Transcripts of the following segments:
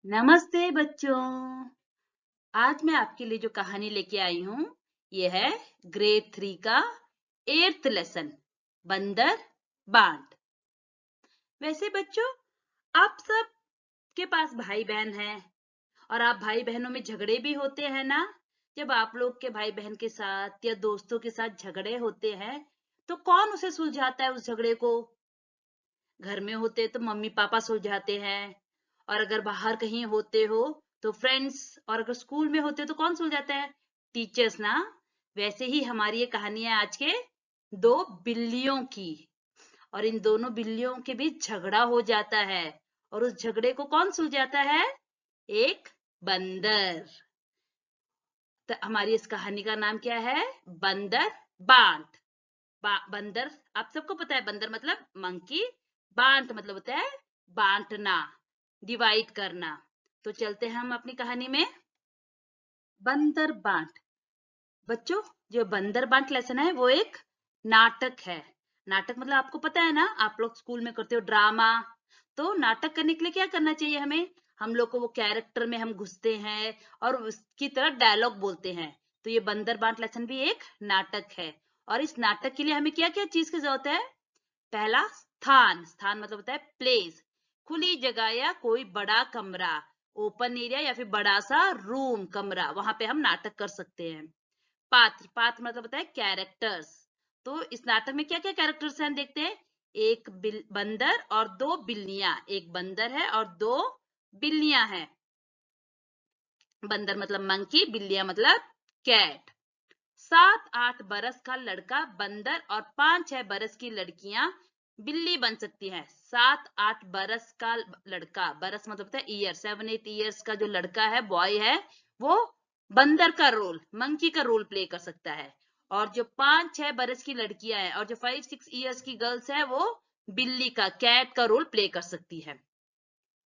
नमस्ते बच्चों। आज मैं आपके लिए जो कहानी लेके आई हूँ ये है ग्रेड 3 का 8th लेसन बंदर बांट। वैसे बच्चों, आप सब के पास भाई बहन हैं और आप भाई बहनों में झगड़े भी होते हैं ना। जब आप लोग के भाई बहन के साथ या दोस्तों के साथ झगड़े होते हैं तो कौन उसे सुलझाता है उस झगड़े को? घर में होते तो मम्मी पापा सुलझाते हैं, और अगर बाहर कहीं होते हो तो फ्रेंड्स, और अगर स्कूल में होते तो कौन सुलझाता है? टीचर्स ना। वैसे ही हमारी ये कहानी है आज के दो बिल्लियों की, और इन दोनों बिल्लियों के बीच झगड़ा हो जाता है और उस झगड़े को कौन सुलझाता है? एक बंदर। तो हमारी इस कहानी का नाम क्या है? बंदर बांट। बंदर, आप सबको पता है बंदर मतलब मंकी, बांट मतलब होता है बांटना, डिवाइड करना। तो चलते हैं हम अपनी कहानी में। बंदर बांट। बच्चों, जो बंदर बांट लेसन है वो एक नाटक है। नाटक मतलब आपको पता है ना, आप लोग स्कूल में करते हो ड्रामा। तो नाटक करने के लिए क्या करना चाहिए हमें? हम लोग को वो कैरेक्टर में हम घुसते हैं और उसकी तरह डायलॉग बोलते हैं। तो ये बंदर बांट लेसन भी एक नाटक है। और इस नाटक के लिए हमें क्या क्या चीज की जरूरत है? पहला, स्थान। स्थान मतलब होता है प्लेस, खुली जगह या कोई बड़ा कमरा, ओपन एरिया या फिर बड़ा सा रूम, कमरा, वहां पे हम नाटक कर सकते हैं। पात्र। पात्र मतलब होता है कैरेक्टर्स। तो इस नाटक में क्या क्या कैरेक्टर्स हैं हम देखते हैं। एक बंदर और दो बिल्लियां। एक बंदर है और दो बिल्लियां हैं। बंदर मतलब मंकी, बिल्लियां मतलब कैट। 7-8 बरस का लड़का बंदर और 5-6 बरस की लड़कियां बिल्ली बन सकती हैं। 7-8 बरस का लड़का, बरस मतलब होता है ईयर, 7-8 ईयर्स का जो लड़का है, बॉय है, वो बंदर का रोल, मंकी का रोल प्ले कर सकता है। और जो 5-6 बरस की लड़कियां हैं और जो 5-6 ईयर्स की गर्ल्स है, वो बिल्ली का, कैट का रोल प्ले कर सकती है।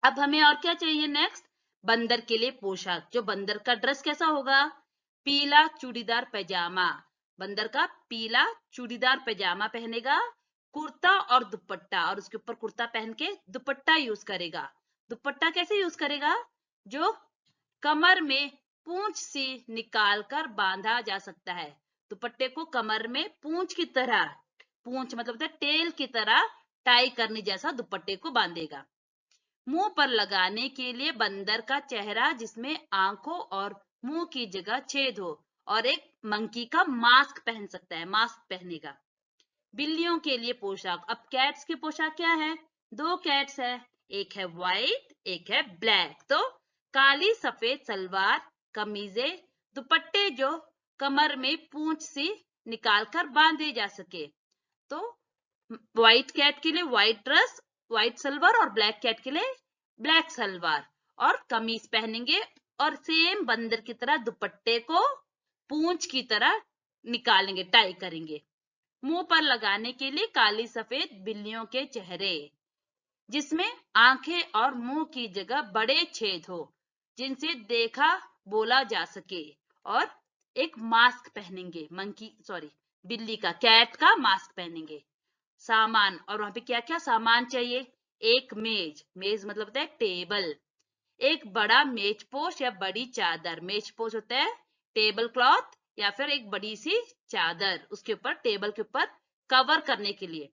अब हमें और क्या चाहिए नेक्स्ट? बंदर के लिए पोशाक। जो बंदर का ड्रेस कैसा होगा? पीला चूड़ीदार पैजामा। बंदर का पीला चूड़ीदार पैजामा पहनेगा, कुर्ता और दुपट्टा, और उसके ऊपर कुर्ता पहन के दुपट्टा यूज करेगा। दुपट्टा कैसे यूज करेगा? जो कमर में पूंछ सी निकाल कर बांधा जा सकता है। दुपट्टे को कमर में पूंछ की तरह, पूंछ मतलब होता है टेल की तरह, टाई करने जैसा दुपट्टे को बांधेगा। मुंह पर लगाने के लिए बंदर का चेहरा जिसमें आंखों और मुंह की जगह छेद हो, और एक मंकी का मास्क पहन सकता है, मास्क पहनेगा। बिल्लियों के लिए पोशाक। अब कैट्स की पोशाक क्या है? दो कैट्स है, एक है व्हाइट, एक है ब्लैक। तो काली सफेद सलवार, कमीजे, दुपट्टे जो कमर में पूंछ सी निकाल कर बांधे जा सके। तो व्हाइट कैट के लिए व्हाइट ड्रेस, व्हाइट सलवार, और ब्लैक कैट के लिए ब्लैक सलवार और कमीज पहनेंगे, और सेम बंदर की तरह दुपट्टे को पूंछ की तरह निकालेंगे, टाई करेंगे। मुंह पर लगाने के लिए काली सफेद बिल्लियों के चेहरे, जिसमें आंखें और मुंह की जगह बड़े छेद हो, जिनसे देखा बोला जा सके। और एक मास्क पहनेंगे, मंकी सॉरी बिल्ली का, कैट का मास्क पहनेंगे। सामान, और वहां पे क्या क्या सामान चाहिए? एक मेज, मेज मतलब होता है टेबल, एक बड़ा मेजपोश या बड़ी चादर। मेजपोश होता है टेबल क्लॉथ या फिर एक बड़ी सी चादर, उसके ऊपर, टेबल के ऊपर कवर करने के लिए।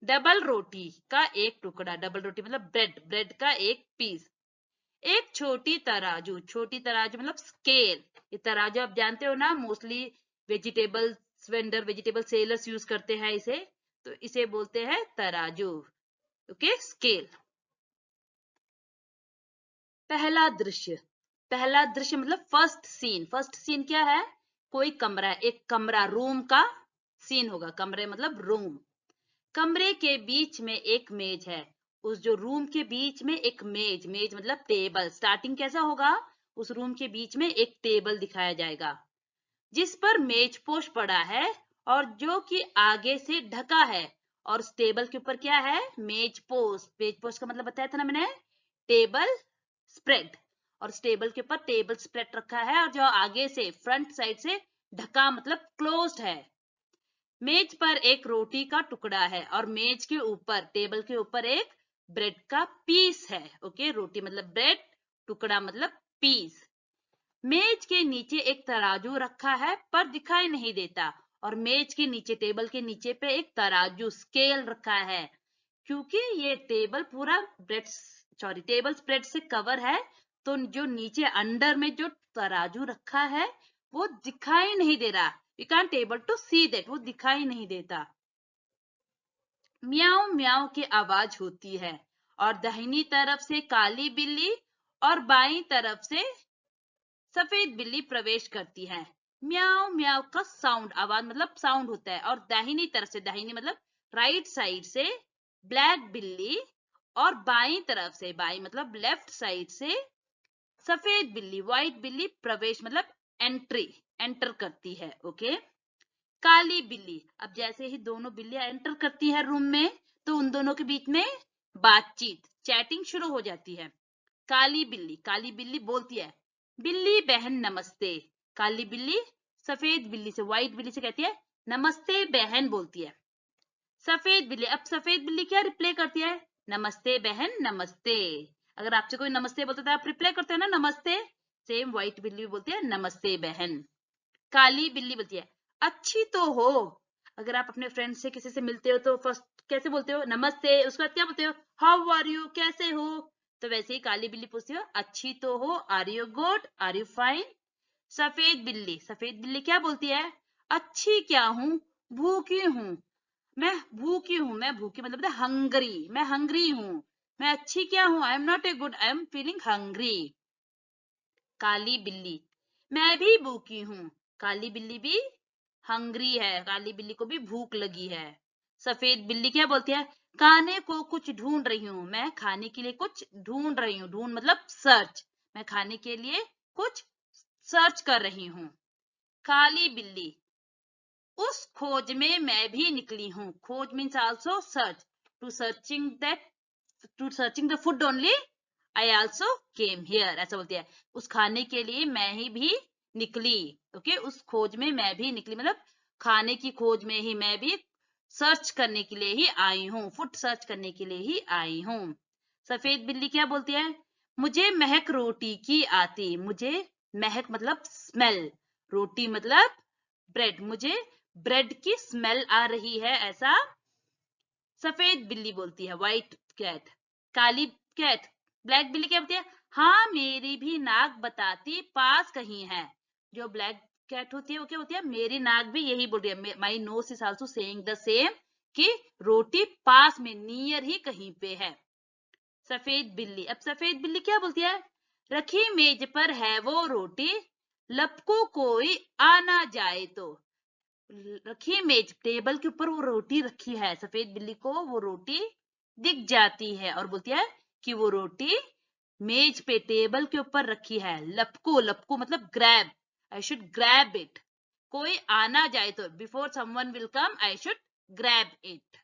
डबल रोटी का एक टुकड़ा, डबल रोटी मतलब ब्रेड, ब्रेड का एक पीस। एक छोटी तराजू, छोटी तराजू मतलब स्केल। ये तराजू आप जानते हो ना, mostly vegetable vendor, vegetable sellers use करते हैं इसे, तो इसे बोलते हैं तराजू। Okay, scale. पहला दृश्य। पहला दृश्य मतलब फर्स्ट सीन। फर्स्ट सीन क्या है? कोई कमरा है, एक कमरा, रूम का सीन होगा। कमरे मतलब रूम। कमरे के बीच में एक मेज है। उस जो रूम के बीच में एक मेज, मेज मतलब टेबल। स्टार्टिंग कैसा होगा? उस रूम के बीच में एक टेबल दिखाया जाएगा जिस पर मेजपोश पड़ा है और जो कि आगे से ढका है। और उस टेबल के ऊपर क्या है? मेजपोश। मेजपोश का मतलब बताया था ना मैंने, टेबल स्प्रेड। और उस टेबल के ऊपर टेबल स्प्रेड रखा है, और जो आगे से, फ्रंट साइड से ढका मतलब क्लोज्ड है। मेज पर एक रोटी का टुकड़ा है और मेज के ऊपर, टेबल के ऊपर एक ब्रेड का पीस है। ओके, रोटी मतलब ब्रेड, टुकड़ा मतलब पीस। मेज के नीचे एक तराजू रखा है पर दिखाई नहीं देता, और मेज के नीचे, टेबल के नीचे पे एक तराजू स्केल रखा है। क्योंकि ये टेबल पूरा टेबल स्प्रेड से कवर है, तो जो नीचे अंडर में जो तराजू रखा है वो दिखाई नहीं दे रहा। We can't able to see that, वो दिखाई नहीं देता। म्याऊ म्याऊ की आवाज होती है, और दाहिनी तरफ से काली बिल्ली और बाईं तरफ से सफेद बिल्ली प्रवेश करती है। म्याऊ म्याऊ का साउंड, आवाज मतलब साउंड होता है, और दाहिनी तरफ से, दाहिनी मतलब राइट साइड से ब्लैक बिल्ली, और बाईं तरफ से, बाईं मतलब लेफ्ट साइड से सफेद बिल्ली, व्हाइट बिल्ली प्रवेश मतलब एंटर करती है। ओके। काली बिल्ली, अब जैसे ही दोनों बिल्लियां एंटर करती है रूम में, तो उन दोनों के बीच में बातचीत, चैटिंग शुरू हो जाती है। काली बिल्ली बोलती है, बिल्ली बहन नमस्ते। काली बिल्ली सफेद बिल्ली से, व्हाइट बिल्ली से कहती है नमस्ते बहन, बोलती है। सफेद बिल्ली, अब सफेद बिल्ली क्या रिप्लाई करती है, नमस्ते बहन नमस्ते। अगर आपसे कोई नमस्ते बोलता है तो आप रिप्लाई करते हो ना नमस्ते, सेम व्हाइट बिल्ली बोलती है नमस्ते बहन। काली बिल्ली बोलती है, अच्छी तो हो। अगर आप अपने फ्रेंड से किसी से मिलते हो तो फर्स्ट कैसे बोलते हो, नमस्ते, उसके बाद क्या बोलते हो, हाउ आर यू, कैसे हो। तो वैसे ही काली बिल्ली पूछती है, अच्छी तो हो, are you good, are you fine. सफेद बिल्ली क्या बोलती है, अच्छी क्या हूं, भूखी हूं। मैं भूखी मतलब हंगरी, मैं हंगरी हूं। मैं अच्छी क्या हूं, I am not a good, I am feeling hungry. काली बिल्ली, मैं भी भूखी हूं। काली बिल्ली भी हंगरी है, काली बिल्ली को भी भूख लगी है। सफेद बिल्ली क्या बोलती है, खाने को कुछ ढूंढ रही हूं, मैं खाने के लिए कुछ ढूंढ रही हूं। ढूंढ मतलब सर्च, मैं खाने के लिए कुछ सर्च कर रही हूं। काली बिल्ली, उस खोज में मैं भी निकली हूं। खोज means also search, to searching that, to searching the food only I also came here, ऐसा बोलती है। उस खाने के लिए मैं ही भी निकली। ओके, उस खोज में मैं भी निकली मतलब खाने की खोज में ही मैं भी सर्च करने के लिए ही आई हूँ, फूड सर्च करने के लिए ही आई हूँ। सफेद बिल्ली क्या बोलती है, मुझे महक रोटी की आती। मुझे महक मतलब स्मेल, रोटी मतलब ब्रेड, मुझे ब्रेड की स्मेल आ रही है, ऐसा सफेद बिल्ली बोलती है, व्हाइट कैट। काली कैट, ब्लैक बिल्ली क्या बोलती है, हाँ मेरी भी नाक बताती पास कहीं है। जो ब्लैक कैट होती है वो क्या होती है, मेरी नाक भी यही बोल रही है, my nose is also saying the same, कि रोटी पास में, नियर ही कहीं पे है। सफेद बिल्ली, अब सफेद बिल्ली क्या बोलती है, रखी मेज पर है वो रोटी, लपको कोई आ ना जाए तो। रखी मेज, टेबल के ऊपर वो रोटी रखी है, सफेद बिल्ली को वो रोटी दिख जाती है और बोलती है कि वो रोटी मेज पे, टेबल के ऊपर रखी है। लपको, लपको मतलब grab, I should grab it. कोई आना जाए तो, before someone will come I should grab it.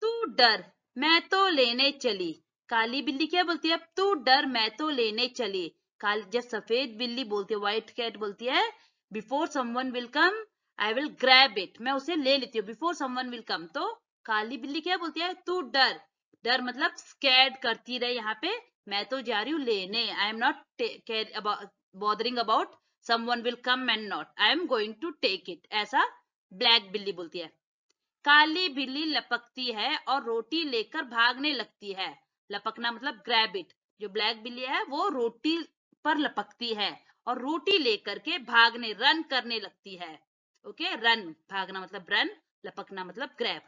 तू डर, मैं तो लेने चली। काली बिल्ली क्या बोलती है, तू डर मैं तो लेने चली। काली, जब सफेद बिल्ली बोलती है, व्हाइट कैट बोलती है, before someone will come I will grab it, मैं उसे ले लेती हूँ, बिफोर समवन विल कम। तो काली बिल्ली क्या बोलती है, तू डर, डर मतलब स्कैर्ड करती रहे यहाँ पे, मैं तो जा रही हूँ लेने, I am not care about, bothering about someone will come and not, I am going to take it, ऐसा ब्लैक बिल्ली बोलती है। काली बिल्ली लपकती है और रोटी लेकर भागने लगती है। लपकना मतलब ग्रैब इट। जो ब्लैक बिल्ली है वो रोटी पर लपकती है और रोटी लेकर के भागने, रन करने लगती है। ओके, रन, भागना मतलब रन, लपकना मतलब ग्रैब।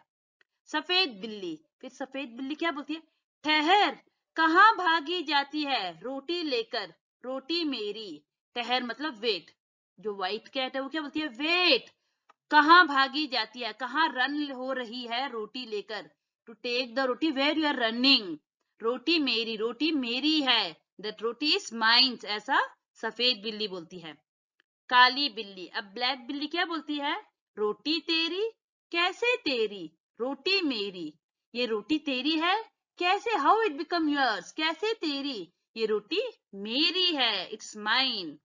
सफेद बिल्ली, फिर सफेद बिल्ली क्या बोलती है, ठहर, कहाँ भागी जाती है रोटी लेकर, रोटी मेरी। ठहर मतलब वेट। जो व्हाइट कैट है वो क्या बोलती है, वेट, कहाँ भागी जाती है, कहाँ रन हो रही है रोटी लेकर, to take the roti, where you are running. रोटी मेरी है, दैट रोटी इज माइंस, ऐसा सफेद बिल्ली बोलती है। काली बिल्ली, अब ब्लैक बिल्ली क्या बोलती है, रोटी तेरी, कैसे तेरी, रोटी मेरी, ये रोटी तेरी है, कैसे, हाउ इट बिकम योर्स, कैसे तेरी, ये रोटी मेरी है, इट्स माइन।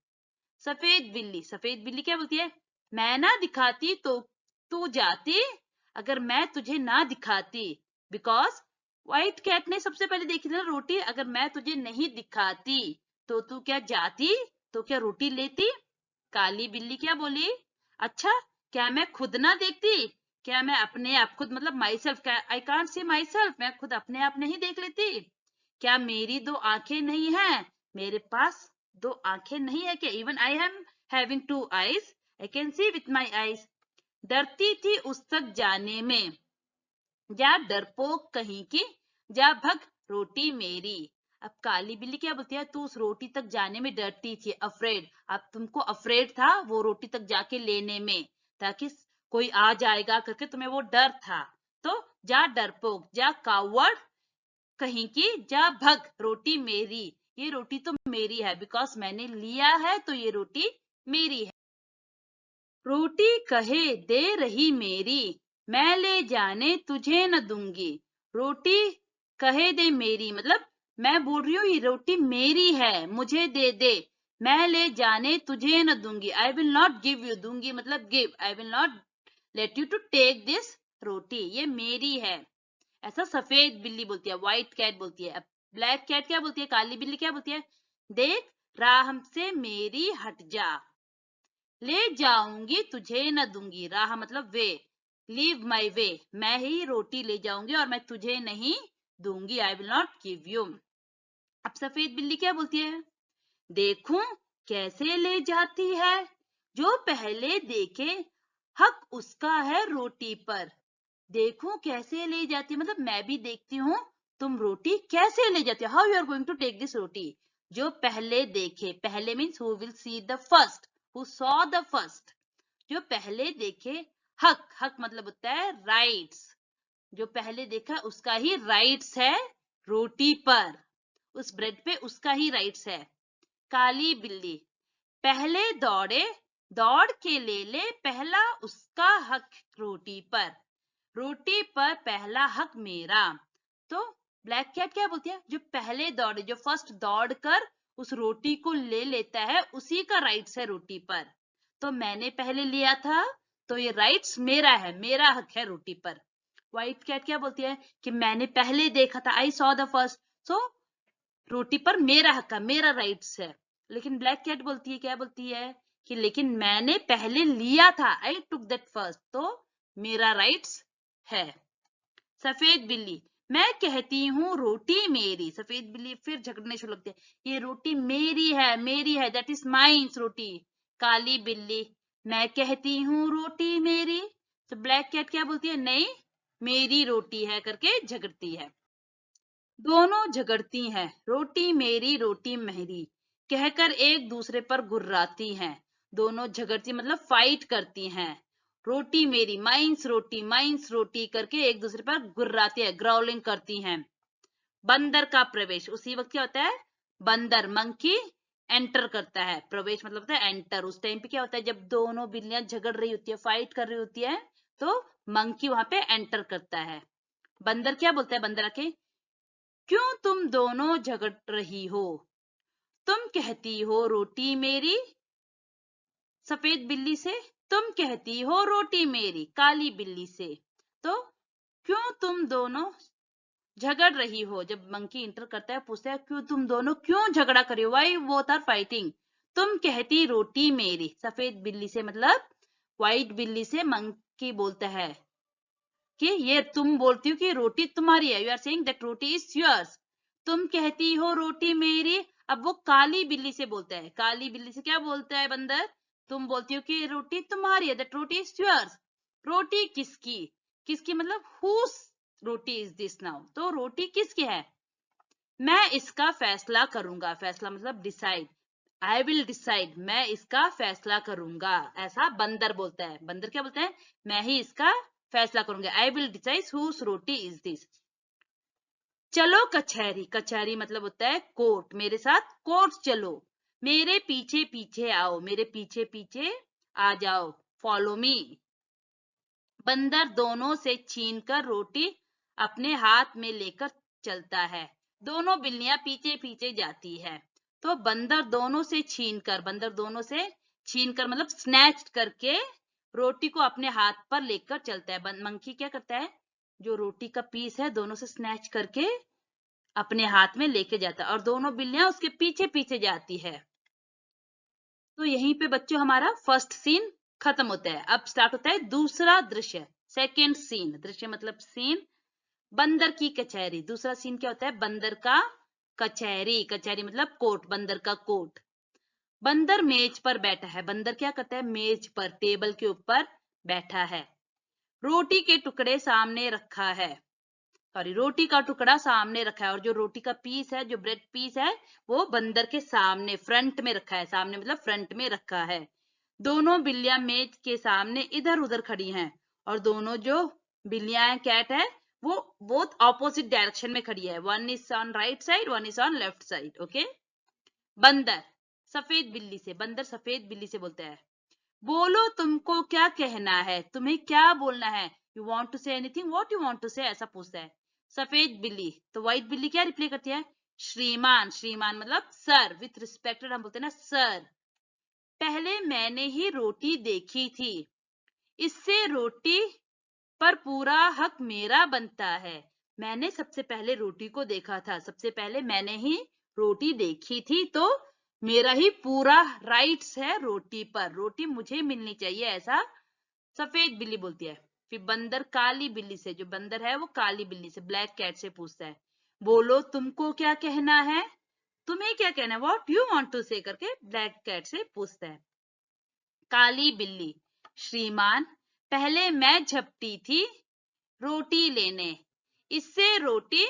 सफेद बिल्ली क्या बोलती है, मैं ना दिखाती तो तू जाती, अगर मैं तुझे ना दिखाती, बिकॉज व्हाइट कैट ने सबसे पहले देखी थी ना रोटी, अगर मैं तुझे नहीं दिखाती तो तू क्या जाती, तो क्या रोटी लेती। काली बिल्ली क्या बोली, अच्छा क्या मैं खुद ना देखती, क्या मैं अपने आप खुद मतलब my self, I can't see my self, मैं खुद अपने आप नहीं देख लेती। क्या मेरी दो आंखें नहीं है, मेरे पास दो आंखें नहीं है क्या, even I am having two eyes, I can see with my eyes. डरती थी उस तक जाने में, जा डरपोक कहीं की, जा भग रोटी मेरी। अब काली बिल्ली क्या बोलती है, तू उस रोटी तक जाने में डरती थी, अफ्रेड, अब तुमको अफ्रेड था वो रोटी तक जाके लेने में, ताकि कोई आ जाएगा करके तुम्हें वो डर था। तो जा डरपोक, जा कावर्ड कहीं की, जा भग रोटी मेरी, ये रोटी तो मेरी है, बिकॉज मैंने लिया है तो ये रोटी मेरी है। रोटी कहे दे रही मेरी, मैं ले जाने तुझे न दूंगी। रोटी कहे दे मेरी मतलब मैं बोल रही हूँ ये रोटी मेरी है, मुझे दे दे, मैं ले जाने तुझे न दूंगी, I will not give you, दूंगी मतलब give, I will not let you to take this roti, ये मेरी है। ऐसा सफेद बिल्ली बोलती है, व्हाइट कैट बोलती है। ब्लैक कैट क्या बोलती है, काली बिल्ली क्या बोलती है, देख राह से मेरी हट जा, ले जाऊंगी तुझे न दूंगी, राह मतलब वे, लीव माई वे, मैं ही रोटी ले जाऊंगी और मैं तुझे नहीं दूंगी, I will not give you. अब सफेद बिल्ली क्या बोलती है, देखूं कैसे ले जाती है, जो पहले देखे हक उसका है रोटी पर। देखूं कैसे ले जाती मतलब मैं भी देखती हूँ, तुम रोटी कैसे ले जाती हो, how you are going to take this roti. जो पहले देखे, पहले means who will see the first, who saw the first, जो पहले देखे, हक, हक मतलब होता है राइट्स, जो पहले देखा उसका ही राइट्स है रोटी पर, उस ब्रेड पे उसका ही राइट्स है। काली बिल्ली, पहले दौड़े दौड़ के ले ले पहला उसका हक रोटी पर, रोटी पर पहला हक मेरा। तो ब्लैक कैट क्या बोलती है, जो पहले दौड़े, जो फर्स्ट दौड़ कर उस रोटी को ले लेता है उसी का राइट्स है रोटी पर, तो मैंने पहले लिया था तो ये राइट्स मेरा है, मेरा हक है रोटी पर। व्हाइट कैट क्या बोलती है कि मैंने पहले देखा था, आई सॉ द फर्स्ट, सो रोटी पर मेरा हक है, मेरा राइट्स है। लेकिन ब्लैक कैट बोलती है, क्या बोलती है कि लेकिन मैंने पहले लिया था, आई टुक दैट फर्स्ट, तो मेरा राइट्स है। सफेद बिल्ली, मैं कहती हूँ रोटी मेरी, सफेद बिल्ली फिर झगड़ने शुरू लगती है, ये रोटी मेरी है, दैट इज माइन्स रोटी। काली बिल्ली, मैं कहती हूँ रोटी मेरी, तो ब्लैक कैट क्या बोलती है, नहीं मेरी रोटी है करके झगड़ती है। दोनों झगड़ती हैं, रोटी मेरी कहकर एक दूसरे पर गुर्राती हैं। दोनों झगड़ती मतलब फाइट करती हैं, रोटी मेरी, माइंस रोटी करके एक दूसरे पर गुर्राती है, ग्राउलिंग करती हैं। बंदर का प्रवेश, उसी वक्त क्या होता है, बंदर मंकी एंटर करता है, प्रवेश मतलब होता है एंटर। उस टाइम पे क्या होता है, जब दोनों बिल्लियां झगड़ रही होती है, फाइट कर रही होती है, तो मंकी वहां पे एंटर करता है। बंदर क्या बोलता है, बंदर आके, क्यों तुम दोनों झगड़ रही हो, तुम कहती हो रोटी मेरी, सफेद बिल्ली से, तुम कहती हो रोटी मेरी, काली बिल्ली से, तो क्यों तुम दोनों झगड़ रही हो। जब मंकी इंटर करता है पूछता है क्यों तुम दोनों क्यों झगड़ा कर रही हो, व्हाई बोथ आर फाइटिंग। तुम कहती रोटी मेरी, सफेद बिल्ली से मतलब व्हाइट बिल्ली से मंकी बोलता है कि ये तुम बोलती हो कि रोटी तुम्हारी है, you are saying that roti is yours, तुम कहती हो रोटी मेरी। अब वो काली बिल्ली से बोलता है, काली बिल्ली से क्या बोलता है बंदर, तुम बोलती हो कि रोटी तुम्हारी है, दैट रोटी इज योर्स, रोटी किसकी, किसकी मतलब whose roti is this now, तो रोटी किसकी है, मैं इसका फैसला करूंगा, फैसला मतलब डिसाइड, आई विल डिसाइड, मैं इसका फैसला करूंगा, ऐसा बंदर बोलता है। बंदर क्या बोलता है, मैं ही इसका फैसला करूंगा, I will decide whose roti is this. चलो कचहरी, कचहरी मतलब होता है कोर्ट, मेरे साथ कोर्ट चलो, मेरे पीछे पीछे आओ, मेरे पीछे पीछे आ जाओ, फॉलो मी। बंदर दोनों से छीनकर रोटी अपने हाथ में लेकर चलता है, दोनों बिल्लियां पीछे पीछे जाती है, तो बंदर दोनों से छीनकर, बंदर दोनों से छीनकर मतलब स्नैच करके रोटी को अपने हाथ पर लेकर चलता है। मंकी क्या करता है, जो रोटी का पीस है दोनों से स्नैच करके अपने हाथ में लेके जाता है और दोनों बिल्लियां उसके पीछे पीछे जाती है। तो यहीं पे बच्चों हमारा फर्स्ट सीन खत्म होता है। अब स्टार्ट होता है दूसरा दृश्य, सेकेंड सीन। दृश्य मतलब सीन। बंदर की कचहरी। दूसरा सीन क्या होता है? बंदर का कचहरी। कचहरी मतलब कोर्ट, बंदर का कोर्ट। बंदर मेज पर बैठा है। बंदर क्या करता है? मेज पर, टेबल के ऊपर बैठा है। रोटी के टुकड़े सामने रखा है। सॉरी, रोटी का टुकड़ा सामने रखा है और जो रोटी का पीस है, जो ब्रेड पीस है, वो बंदर के सामने फ्रंट में रखा है। सामने मतलब फ्रंट में रखा है। दोनों बिल्लियां मेज के सामने इधर उधर खड़ी हैं और दोनों जो बिल्लियां हैं, कैट है, वो बोथ ऑपोजिट डायरेक्शन में खड़ी है। One is on right side, one is on left side. Okay. बंदर सफेद बिल्ली से, बंदर सफेद बिल्ली से बोलता है, बोलो तुमको क्या कहना है, तुम्हें क्या बोलना है। You want to say anything, what you want to say, ऐसा पूछता है। सफेद बिल्ली, तो व्हाइट बिल्ली क्या रिप्लाई करती है? श्रीमान। श्रीमान मतलब सर, विथ रिस्पेक्टेड हम बोलते हैं ना सर। पहले मैंने ही रोटी देखी थी, इससे रोटी पर पूरा हक मेरा बनता है। मैंने सबसे पहले रोटी को देखा था, सबसे पहले मैंने ही रोटी देखी थी, तो मेरा ही पूरा राइट्स है रोटी पर, रोटी मुझे मिलनी चाहिए, ऐसा सफेद बिल्ली बोलती है। फिर बंदर काली बिल्ली से, जो बंदर है वो काली बिल्ली से, ब्लैक कैट से पूछता है, बोलो तुमको क्या कहना है, तुम्हें क्या कहना है, व्हाट यू वांट टू से करके ब्लैक कैट से पूछता है। काली बिल्ली, श्रीमान पहले मैं झपटी थी रोटी लेने, इससे रोटी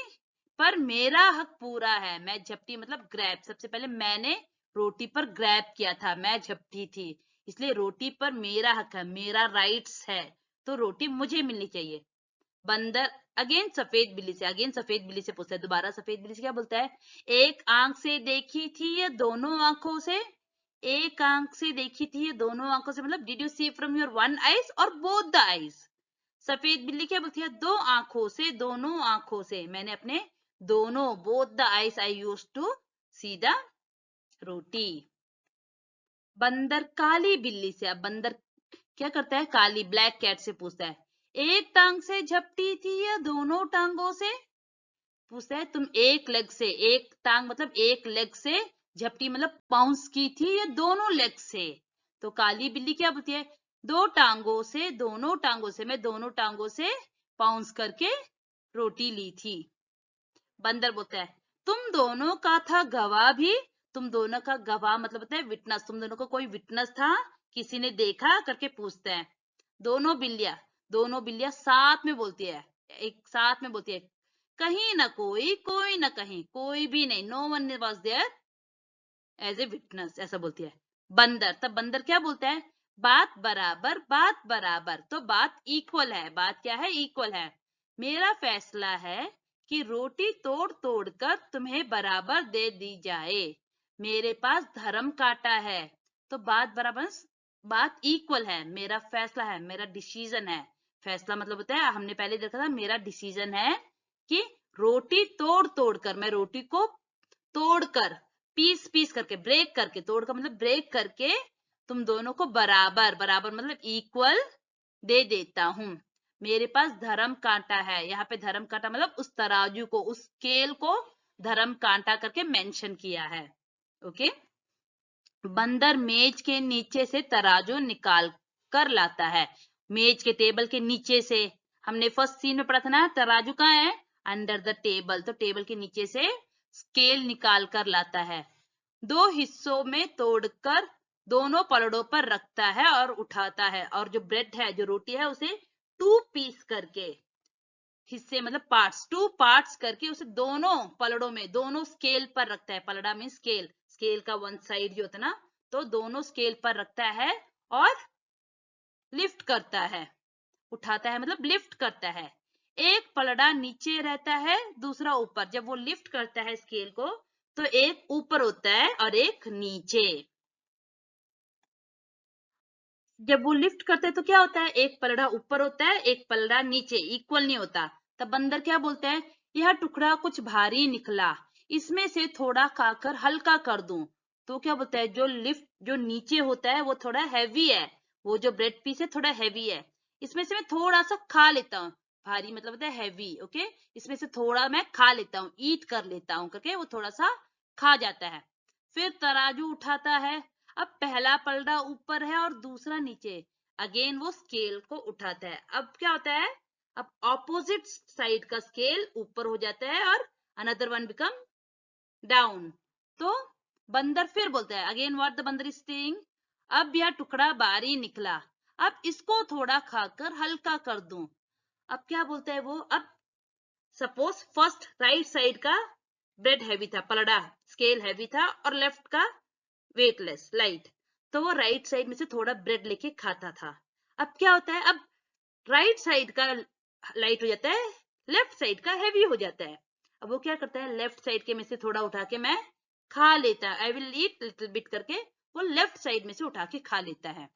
पर मेरा हक पूरा है। मैं झपटी मतलब ग्रैब, सबसे पहले मैंने रोटी पर ग्रैब किया था, मैं झपटी थी, इसलिए रोटी पर मेरा हक है, मेरा राइट्स है, तो रोटी मुझे मिलनी चाहिए। बंदर अगेन सफेद बिल्ली से, अगेन सफेद बिल्ली से पूछता है, दोबारा सफेद बिल्ली से क्या बोलता है? एक आंख से देखी थी या दोनों आंखों से? एक आंख से देखी थी या दोनों आंखों से, मतलब did you see from your one eyes और बोथ द आईज? सफेद बिल्ली क्या बोलती है? दो आंखों से, दोनों आंखों से, मैंने अपने दोनों, both the eyes I used to see the roti. बंदर काली बिल्ली से, अब बंदर क्या करता है? काली ब्लैक कैट से पूछता है, एक टांग से झपटी थी या दोनों टांगों से? पूछता है तुम एक लेग से, एक टांग मतलब एक लेग से, झपटी मतलब बाउंस की थी या दोनों लेग से? तो काली बिल्ली क्या बोलती है? दो टांगों से, दोनों टांगों से, मैं दोनों टांगों से बाउंस करके रोटी ली थी। बंदर बोलता है तुम दोनों का था गवाह भी, तुम दोनों का गवाह मतलब होता है विटनेस, तुम दोनों को कोई विटनेस था, किसी ने देखा करके पूछते हैं। दोनों बिल्लियां साथ में बोलती है, एक साथ में बोलती है, कहीं ना कोई, कोई ना कहीं, कोई भी नहीं, no one was there as a witness, ऐसा बोलती है। बंदर, तब बंदर क्या बोलता है? बात बराबर, बात बराबर, तो बात इक्वल है, बात क्या है? इक्वल है। मेरा फैसला है कि रोटी तोड़ तोड़ कर तुम्हें बराबर दे दी जाए, मेरे पास धर्म कांटा है, तो बात बराबर, बात इक्वल है, मेरा फैसला है, मेरा डिसीजन है। फैसला मतलब होता है, हमने पहले देखा था, मेरा डिसीजन है कि रोटी तोड़ तोड़ कर, मैं रोटी को तोड़कर, पीस पीस करके, ब्रेक करके, तोड़ का मतलब ब्रेक करके, तुम दोनों को बराबर, बराबर मतलब इक्वल दे देता हूं। मेरे पास धर्म कांटा है, यहाँ पे धर्म कांटा मतलब उस तराजू को, उस स्केल को धर्म कांटा करके मेंशन किया है। ओके। बंदर मेज के नीचे से तराजू निकाल कर लाता है, मेज के टेबल के नीचे से, हमने फर्स्ट सीन में पढ़ा था ना, तराजू कहाँ है? अंडर द टेबल, तो टेबल के नीचे से स्केल निकाल कर लाता है, दो हिस्सों में तोड़कर दोनों पलड़ों पर रखता है और उठाता है, और जो ब्रेड है, जो रोटी है, उसे टू पीस करके, हिस्से मतलब पार्ट्स, टू पार्ट्स करके उसे दोनों पलड़ों में, दोनों स्केल पर रखता है। पलड़ा में स्केल, स्केल का वन साइड जो होता है ना, तो दोनों स्केल पर रखता है और लिफ्ट करता है, उठाता है मतलब लिफ्ट करता है। एक पलड़ा नीचे रहता है, दूसरा ऊपर। जब वो लिफ्ट करता है स्केल को, तो एक ऊपर होता है और एक नीचे। जब वो लिफ्ट करते हैं तो क्या होता है? एक पलड़ा ऊपर होता है, एक पलड़ा नीचे, इक्वल नहीं होता। तब बंदर क्या बोलता है? यह टुकड़ा कुछ भारी निकला, इसमें से थोड़ा खाकर हल्का कर दूं। तो क्या बोलता है? जो लिफ्ट, जो नीचे होता है वो थोड़ा हैवी है, वो जो ब्रेड पीस है थोड़ा हैवी है, इसमें से मैं थोड़ा सा खा लेता हूँ, भारी मतलब होता है हैवी, ओके। इसमें से थोड़ा मैं खा लेता हूँ, ईट कर लेता हूँ करके वो थोड़ा सा खा जाता है। फिर तराजू उठाता है। अब पहला पलड़ा ऊपर है और दूसरा नीचे। अगेन वो स्केल को उठाता है। अब क्या होता है, अब ऑपोजिट साइड का स्केल ऊपर हो जाता है और अनदर वन बिकम डाउन। तो बंदर फिर बोलता है, अगेन व्हाट द बंदर इज सेइंग, अब यह टुकड़ा भारी निकला, अब इसको थोड़ा खाकर हल्का कर दूं। अब क्या बोलता है वो, अब सपोज फर्स्ट राइट साइड का ब्रेड हैवी था, पलड़ा स्केल हैवी था और लेफ्ट का वेटलेस लाइट, तो वो राइट साइड में से थोड़ा ब्रेड लेके खाता था। अब क्या होता है, अब राइट साइड का लाइट हो जाता है, लेफ्ट साइड का हैवी हो जाता है। अब वो क्या करता है, लेफ्ट साइड के में से थोड़ा उठा के मैं खा लेता है, I will eat little bit करके वो लेफ्ट साइड में से उठा के खा लेता है।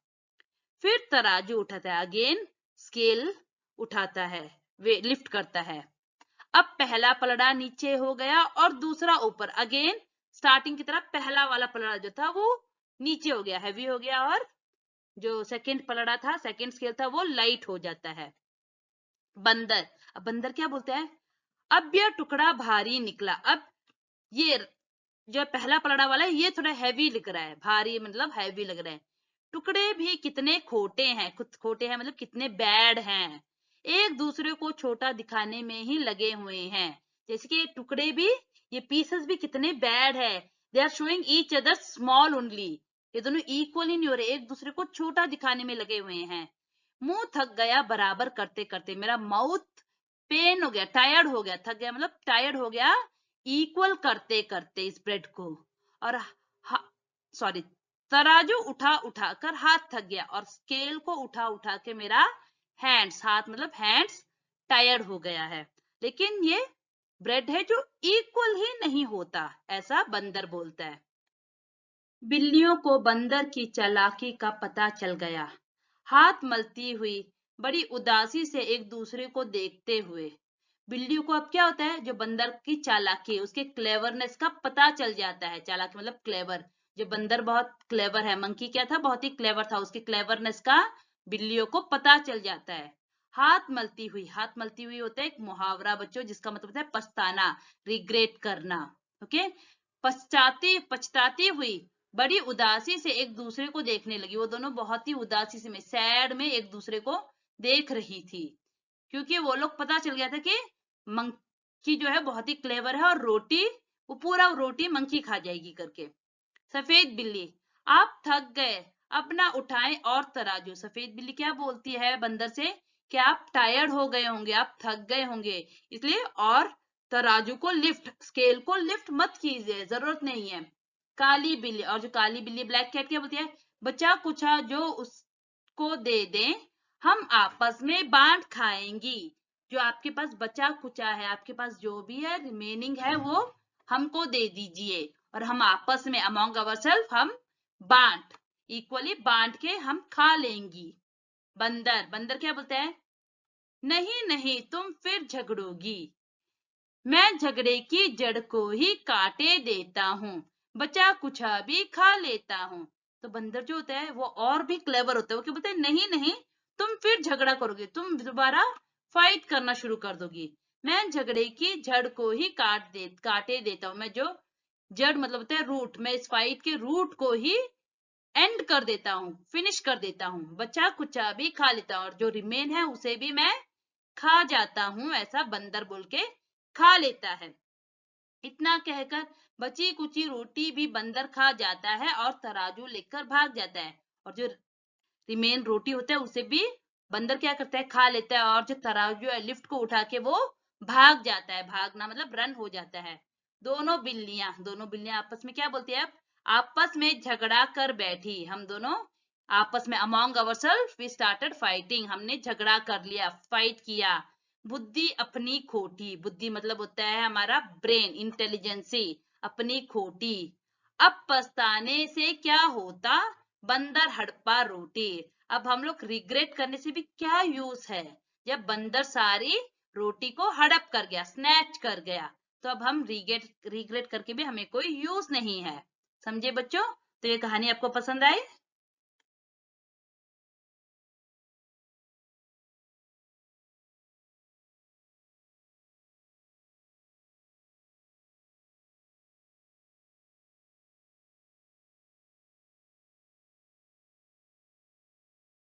फिर तराजू उठाता है, अगेन स्केल उठाता है, वे लिफ्ट करता है। अब पहला पलड़ा नीचे हो गया और दूसरा ऊपर। अगेन स्टार्टिंग की तरह पहला वाला पलड़ा जो था वो नीचे हो गया, हैवी हो गया, और जो सेकंड पलड़ा था, सेकंड स्केल था, वो लाइट हो जाता है। बंदर, अब बंदर क्या बोलते हैं, अब यह टुकड़ा भारी निकला। अब ये जो पहला पलड़ा वाला है ये थोड़ा हैवी लग रहा है, भारी मतलब हैवी लग रहा है। टुकड़े भी कितने खोटे हैं, खुद खोटे हैं मतलब कितने बैड हैं, एक दूसरे को छोटा दिखाने में ही लगे हुए हैं। जैसे कि ये टुकड़े भी, ये पीसेस भी कितने बैड है, they are showing each other small only, ये दोनों इक्वल ही नहीं हो रहे, एक दूसरे को छोटा दिखाने में लगे हुए हैं। मुंह थक गया बराबर करते करते, मेरा माउथ पेन हो गया, टायर्ड हो गया, थक गया मतलब टायर्ड हो गया इक्वल करते करते इस ब्रेड को। और सॉरी, तराजू उठा उठा कर हाथ थक गया और स्केल को उठा उठा के मेरा हैंड्स, हाथ मतलब हैंड्स टायर्ड हो गया है। लेकिन ये ब्रेड है जो इक्वल ही नहीं होता, ऐसा बंदर बोलता है। बिल्लियों को बंदर की चालाकी का पता चल गया। हाथ मलती हुई, बड़ी उदासी से एक दूसरे को देखते हुए, बिल्लियों को अब क्या होता है, जो बंदर की चालाकी, उसके क्लेवरनेस का पता चल जाता है। चालाकी मतलब क्लेवर, जो बंदर बहुत क्लेवर है, मंकी क्या था, बहुत ही क्लेवर था, उसकी क्लेवरनेस का बिल्लियों को पता चल जाता है। हाथ मलती हुई, हाथ मलती हुई होता है एक मुहावरा बच्चों, जिसका मतलब होता है पछताना, रिग्रेट करना, ओके। पछताती पछताती हुई, बड़ी उदासी से एक दूसरे को देखने लगी। वो दोनों बहुत ही उदासी से, में सैड में एक दूसरे को देख रही थी, क्योंकि वो लोग पता चल गया था कि मंकी जो है बहुत ही क्लेवर है और रोटी, वो पूरा रोटी मंकी खा जाएगी करके। सफेद बिल्ली, आप थक गए, अब ना उठाएं और तराजू। सफेद बिल्ली क्या बोलती है बंदर से कि आप टायर्ड हो गए होंगे, आप थक गए होंगे, इसलिए और तराजू को लिफ्ट, स्केल को लिफ्ट मत कीजिए, जरूरत नहीं है। काली बिल्ली, और जो काली बिल्ली ब्लैक कैट क्या बोलती है, बचा कुचा जो उसको दे दें, हम आपस में बांट खाएंगी। जो आपके पास बचा कुचा है, आपके पास जो भी है रिमेनिंग है, वो हमको दे दीजिए और हम आपस में अमॉन्ग अवरसेल्फ हम बांट, इक्वली बांट के हम खा लेंगी। बंदर, बंदर क्या बोलता है, नहीं नहीं तुम फिर झगड़ोगी, मैं झगड़े की जड़ को ही काटे देता हूँ, बचा कुछा भी खा लेता हूँ। तो बंदर जो होता है वो और भी क्लेवर होता है, वो क्या बोलते हैं, नहीं नहीं तुम फिर झगड़ा करोगे, तुम दोबारा फाइट करना शुरू कर दोगी, मैं झगड़े की जड़ को ही काटे देता हूँ, मैं जो जड़ मतलब होता है रूट, मैं इस फाइट के रूट को ही एंड कर देता हूँ, फिनिश कर देता हूँ, बचा कुचा भी खा लेता हूँ और जो रिमेन है उसे भी मैं खा जाता हूँ, ऐसा बंदर बोल के खा लेता है। इतना कहकर बची कुची रोटी भी बंदर खा जाता है और तराजू लेकर भाग जाता है, और जो रिमेन रोटी होता है उसे भी बंदर क्या करता है, खा लेता है, और जो तराजू है लिफ्ट को उठा के वो भाग जाता है, भागना मतलब रन हो जाता है। दोनों बिल्लियां आपस में क्या बोलती है, अब आपस में झगड़ा कर बैठी, हम दोनों आपस में among ourselves we started fighting, हमने झगड़ा कर लिया, फाइट किया। बुद्धि अपनी खोटी, बुद्धि मतलब होता है हमारा ब्रेन, इंटेलिजेंसी, अपनी खोटी, अब पछताने से क्या होता, बंदर हड़पा रोटी। अब हम लोग रिग्रेट करने से भी क्या यूज है, जब बंदर सारी रोटी को हड़प कर गया, स्नैच कर गया, तो अब हम रिग्रेट करके भी हमें कोई यूज नहीं है। समझे बच्चों, तो ये कहानी आपको पसंद आई।